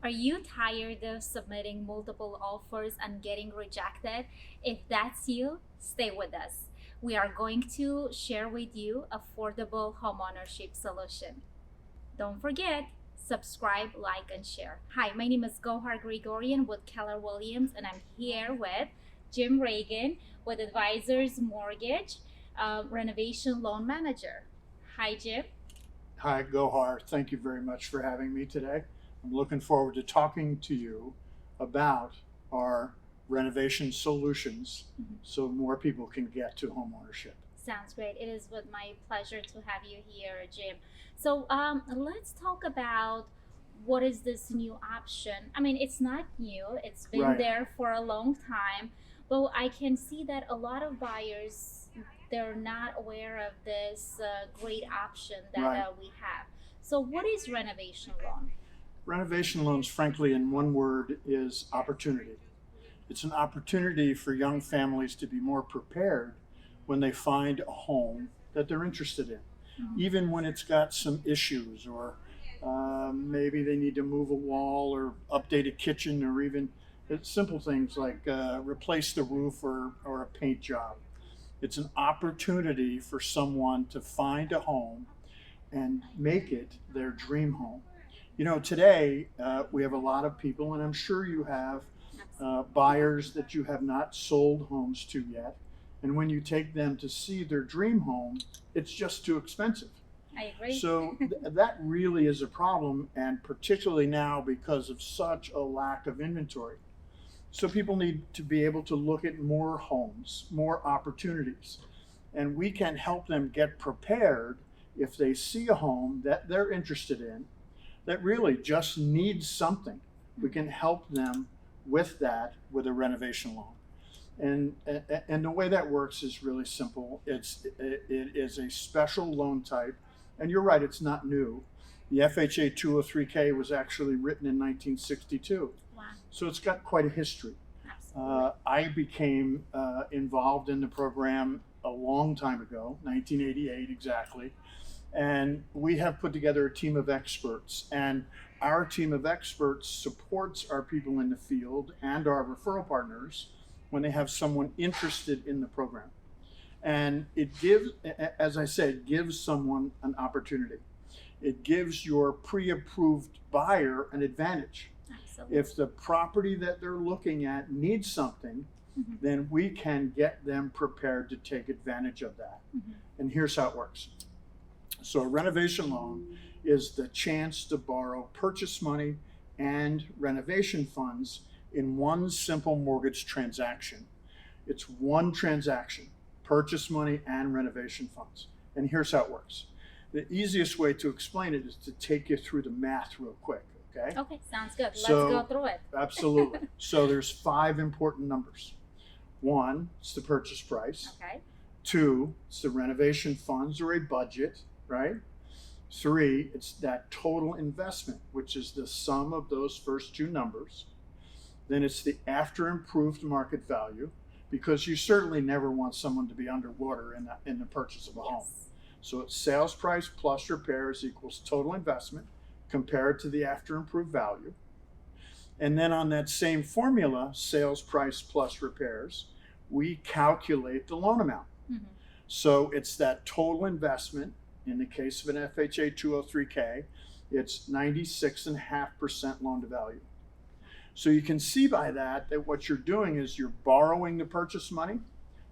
Are you tired of submitting multiple offers and getting rejected? If that's you, stay with us. We are going to share with you affordable homeownership solution. Don't forget, subscribe, like, and share. Hi, my name is Gohar Gregorian with Keller Williams, and I'm here with Jim Reagan with Advisors Mortgage Renovation Loan Manager. Hi, Jim. Hi, Gohar. Thank you very much for having me today. I'm looking forward to talking to you about our renovation solutions so more people can get to homeownership. Sounds great. It is with my pleasure to have you here, Jim. So let's talk about what is this new option. I mean, it's not new, it's been Right. there for a long time, but I can see that a lot of buyers, they're not aware of this great option that Right. we have. So what is renovation loan? Renovation loans, frankly, in one word, is opportunity. It's an opportunity for young families to be more prepared when they find a home that they're interested in, even when it's got some issues, or maybe they need to move a wall or update a kitchen, or even simple things like replace the roof or a paint job. It's an opportunity for someone to find a home and make it their dream home. You know, today we have a lot of people, and I'm sure you have buyers that you have not sold homes to yet. And when you take them to see their dream home, it's just too expensive. I agree. So that really is a problem, and particularly now because of such a lack of inventory. So people need to be able to look at more homes, more opportunities, and we can help them get prepared if they see a home that they're interested in that really just needs something. We can help them with that with a renovation loan. And the way that works is really simple. It is a special loan type, and you're right, it's not new. The FHA 203K was actually written in 1962. Wow. So it's got quite a history. I became involved in the program a long time ago, 1988 exactly. And we have put together a team of experts. And our team of experts supports our people in the field and our referral partners when they have someone interested in the program. And it gives, as I said, gives someone an opportunity. It gives your pre-approved buyer an advantage. Absolutely. If the property that they're looking at needs something, then we can get them prepared to take advantage of that. And here's how it works. So a renovation loan is the chance to borrow purchase money and renovation funds in one simple mortgage transaction. It's one transaction, purchase money and renovation funds. And here's how it works. The easiest way to explain it is to take you through the math real quick, okay? Okay, sounds good. Let's So- go through it. Absolutely. So there's 5 important numbers. 1, it's the purchase price. Okay. 2, it's the renovation funds or a budget, right? 3, it's that total investment, which is the sum of those first 2 numbers. Then it's the after improved market value, because you certainly never want someone to be underwater in the purchase of a home. Yes. So it's sales price plus repairs equals total investment compared to the after improved value. And then on that same formula, sales price plus repairs, we calculate the loan amount. So it's that total investment. In the case of an FHA 203K, it's 96.5% loan to value. So you can see by that what you're doing is you're borrowing the purchase money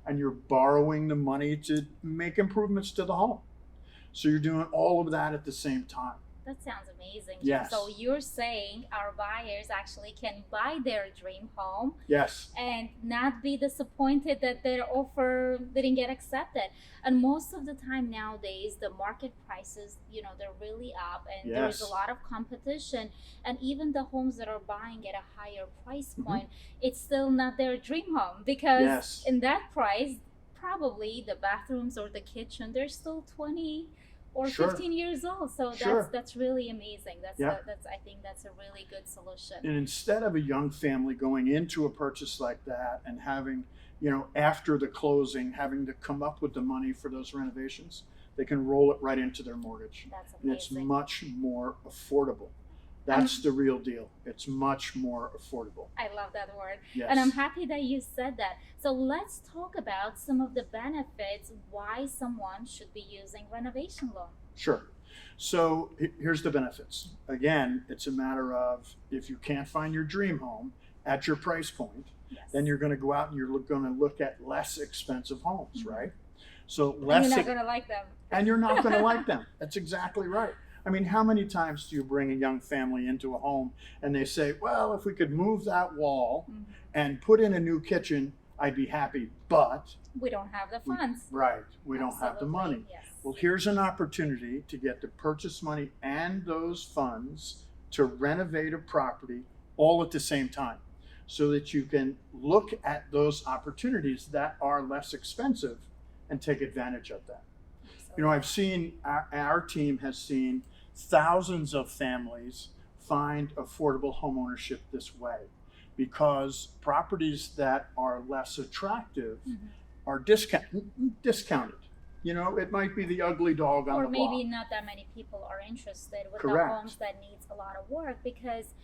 and you're borrowing the money to make improvements to the home. So you're doing all of that at the same time. That sounds amazing. Jim. Yes. So you're saying our buyers actually can buy their dream home Yes. and not be disappointed that their offer didn't get accepted. And most of the time nowadays, the market prices, they're really up, and there's a Yes. lot of competition. And even the homes that are buying at a higher price point, it's still not their dream home, because Yes. in that price, probably the bathrooms or the kitchen, they're still 20 or Sure. 15 years old. So Sure. that's really amazing. Yeah. I think that's a really good solution. And instead of a young family going into a purchase like that and having, after the closing, having to come up with the money for those renovations, they can roll it right into their mortgage. That's And it's amazing. much more affordable. That's the real deal. It's much more affordable. I love that word. Yes. And I'm happy that you said that. So let's talk about some of the benefits why someone should be using renovation loan. Sure. So here's the benefits. Again, it's a matter of if you can't find your dream home at your price point, Yes. then you're going to go out and you're going to look at less expensive homes, right? So And less, you're not going to like them. and you're not going to like them. That's exactly right. I mean, how many times do you bring a young family into a home and they say, well, if we could move that wall and put in a new kitchen, I'd be happy, but We don't have the funds. we don't have the Absolutely, money. Yes. Well, here's an opportunity to get the purchase money and those funds to renovate a property all at the same time, so that you can look at those opportunities that are less expensive and take advantage of that. You know, I've seen, our team has seen thousands of families find affordable homeownership this way, because properties that are less attractive are discounted. You know, it might be the ugly dog on Or the block. maybe not that many people are interested with Correct. the homes that needs a lot of work, because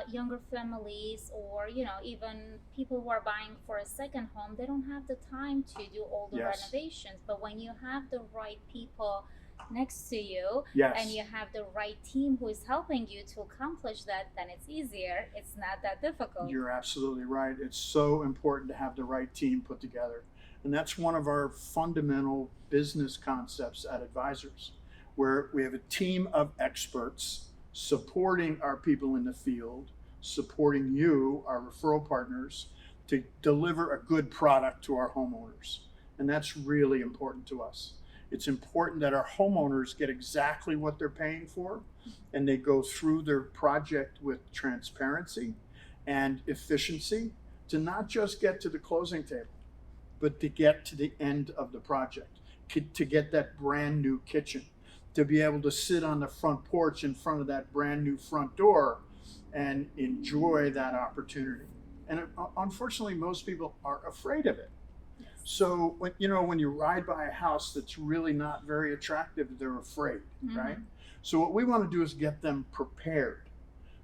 younger families, or even people who are buying for a second home, they don't have the time to do all the Yes. renovations. But when you have the right people next to you, Yes. and you have the right team who is helping you to accomplish that, then it's easier. It's not that difficult. You're absolutely right. It's so important to have the right team put together. And that's one of our fundamental business concepts at Advisors, where we have a team of experts supporting our people in the field, supporting you, our referral partners, to deliver a good product to our homeowners. And that's really important to us. It's important that our homeowners get exactly what they're paying for, and they go through their project with transparency and efficiency, to not just get to the closing table, but to get to the end of the project, to get that brand new kitchen, to be able to sit on the front porch in front of that brand new front door and enjoy that opportunity. And unfortunately, most people are afraid of it. So when you ride by a house that's really not very attractive, they're afraid, right? So what we want to do is get them prepared.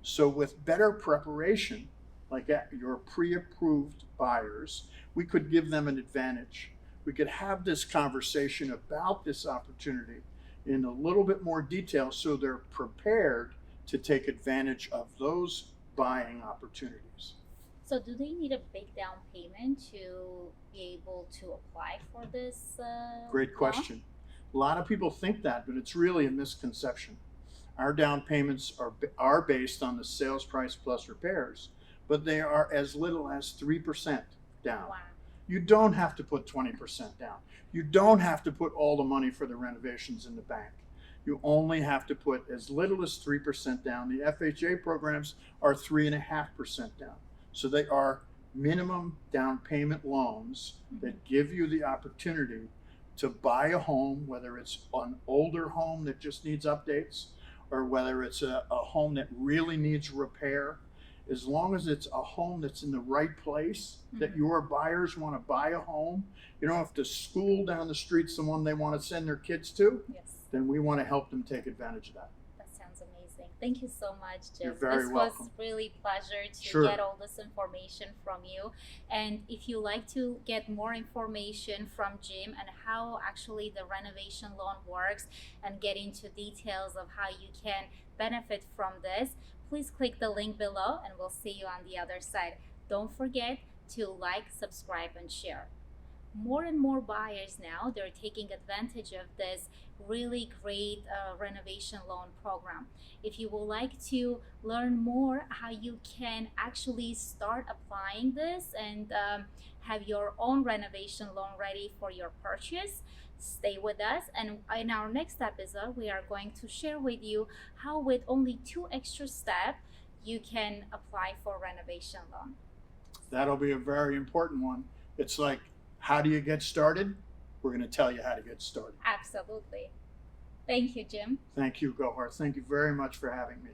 So with better preparation, like your pre-approved buyers, we could give them an advantage. We could have this conversation about this opportunity in a little bit more detail, so they're prepared to take advantage of those buying opportunities. So do they need a big down payment to be able to apply for this? Great loan? question. A lot of people think that, but it's really a misconception. Our down payments are based on the sales price plus repairs, but they are as little as 3% down. Wow. You don't have to put 20% down. You don't have to put all the money for the renovations in the bank. You only have to put as little as 3% down. The FHA programs are 3.5% down. So they are minimum down payment loans that give you the opportunity to buy a home, whether it's an older home that just needs updates, or whether it's a home that really needs repair. As long as it's a home that's in the right place, that your buyers want to buy a home, if the school down the street's the one they want to send their kids to, Yes. then we want to help them take advantage of that. That sounds amazing. Thank you so much, Jim. You're very this welcome. was really pleasure to Sure. get all this information from you. And if you like to get more information from Jim and how actually the renovation loan works, and get into details of how you can benefit from this, please click the link below, and we'll see you on the other side. Don't forget to like, subscribe, and share. More and more buyers now, they're taking advantage of this really great renovation loan program. If you would like to learn more how you can actually start applying this and have your own renovation loan ready for your purchase, stay with us. And in our next episode, we are going to share with you how with only 2 extra steps you can apply for renovation loan. That'll be a very important one. It's like, how do you get started? We're going to tell you how to get started. Absolutely. Thank you, Jim. Thank you, Gohar. Thank you very much for having me.